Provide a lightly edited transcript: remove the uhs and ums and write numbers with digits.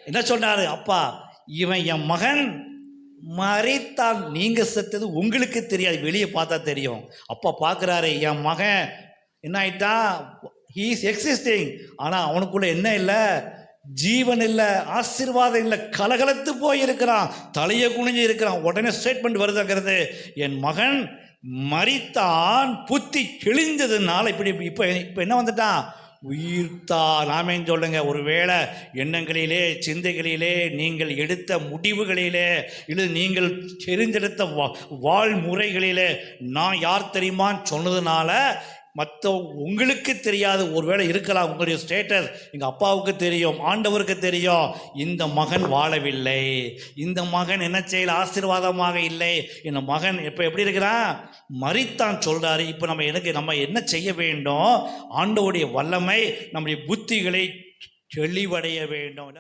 என்ன சொன்னாரு? அப்பா, இவன் என் மகன் மறித்தான், நீங்க செத்தது உங்களுக்கு தெரியாது, வெளியே பார்த்தா தெரியும். அப்பா பார்க்குறாரு, என் மகன் என்ன ஆயிட்டான், ஹீ இஸ் எக்ஸிஸ்டிங், ஆனால் அவனுக்குள்ள என்ன இல்லை, ஜீவன் இல்லை, ஆசீர்வாதம் இல்லை, கலகலத்து போய் இருக்கிறான், தலையை குனிஞ்சு இருக்கிறான். உடனே ஸ்டேட்மெண்ட் வருதுங்கிறது, என் மகன் மறித்தான், புத்தி கிழிஞ்சதுனால இப்படி இப்போ இப்போ என்ன வந்துட்டான், உயிர்த்தான். ஆமென் சொல்லுங்க. ஒருவேளை எண்ணங்களிலே, சிந்தைகளிலே, நீங்கள் எடுத்த முடிவுகளிலே, இல்லை நீங்கள் தெரிந்தெடுத்த வாழ்முறைகளிலே, நான் யார் தெரியுமான்னு சொன்னதுனால மற்ற உங்களுக்கு தெரியாது, ஒருவேளை இருக்கலாம். உங்களுடைய ஸ்டேட்டஸ் எங்கள் அப்பாவுக்கு தெரியும், ஆண்டவருக்கு தெரியும். இந்த மகன் வாழவில்லை, இந்த மகன் என்ன செய்யல, ஆசீர்வாதமாக இல்லை, இந்த மகன் இப்போ எப்படி இருக்கிறான், மறித்தான் சொல்றாரு. இப்போ நம்ம என்ன செய்ய வேண்டும், ஆண்டவருடைய வல்லமை நம்முடைய புத்திகளை தெளிவடைய வேண்டும்.